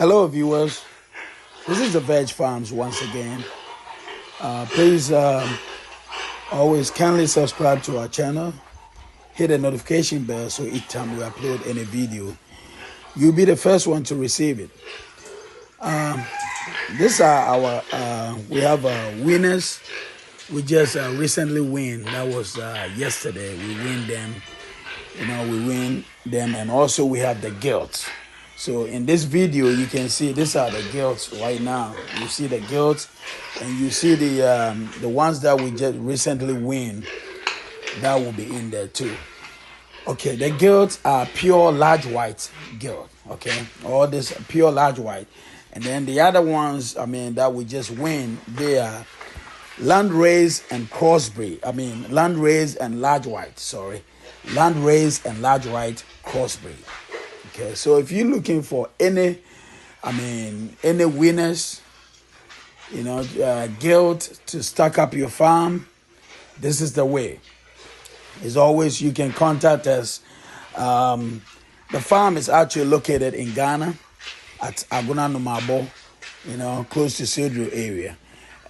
Hello, viewers. This is the Veg Farms once again. Please always kindly subscribe to our channel. Hit the notification bell so each time we upload any video, you'll be the first one to receive it. These are our, we have winners. We just recently win. That was yesterday. We win them. We win them. And also we have the gilts. So in this video, you can see these are the gilts right now. You see the gilts, and you see the ones that we just recently win. That will be in there too. Okay, the gilts are pure large white gilt. Okay, all this pure large white, and then the other ones, that we just win, they are landrace and crossbreed. Landrace and large white. Sorry, landrace and large white crossbreed. Okay, so if you're looking for any winners, gilt to stock up your farm, this is the way. As always, you can contact us. The farm is actually located in Ghana at Aguna Numabo, close to Cedro area.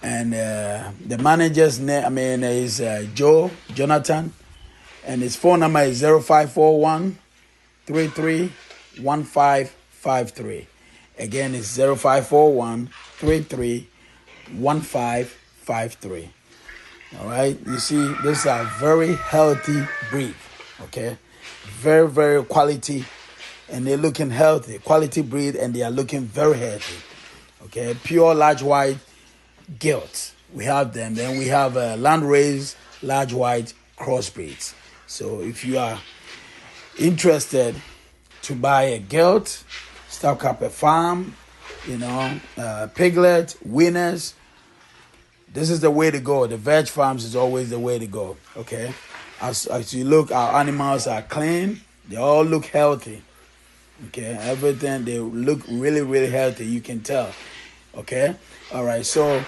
And the manager's name, is Jonathan, and his phone number is 0541 33 1553. Again, it's 0541 33 1553. All right, you see, these are very healthy breed. Okay, very, very quality, and they're looking healthy, quality breed, and they are looking very healthy. Okay, pure large white gilt. We have them. Then we have landrace large white crossbreeds. So if you are interested to buy a gilt, stock up a farm, piglet, winners, this is the way to go. The Veg Farms is always the way to go, okay? As you look, our animals are clean. They all look healthy, okay? Everything, they look really, really healthy. You can tell, okay? All right, so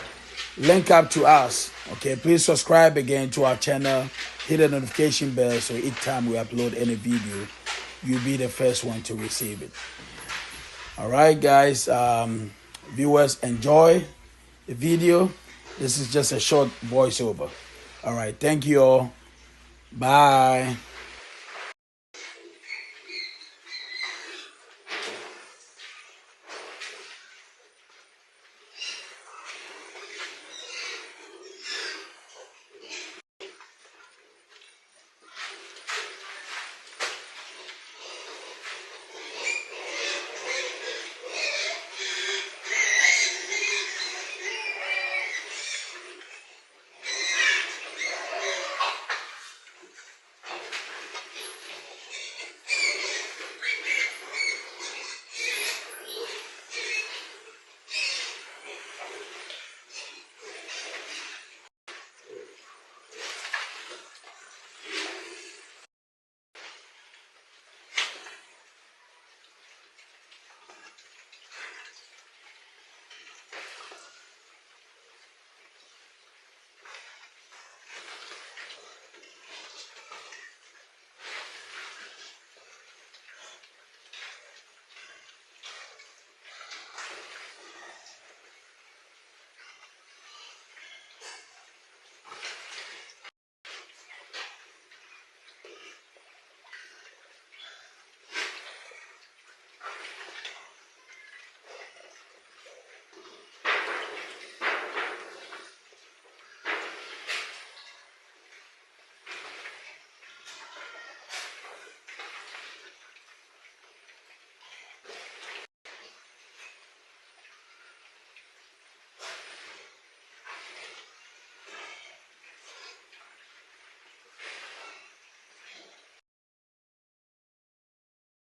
link up to us, okay? Please subscribe again to our channel. Hit the notification bell so each time we upload any video, you'll be the first one to receive it. All right, guys. Viewers, enjoy the video. This is just a short voiceover. All right. Thank you all. Bye.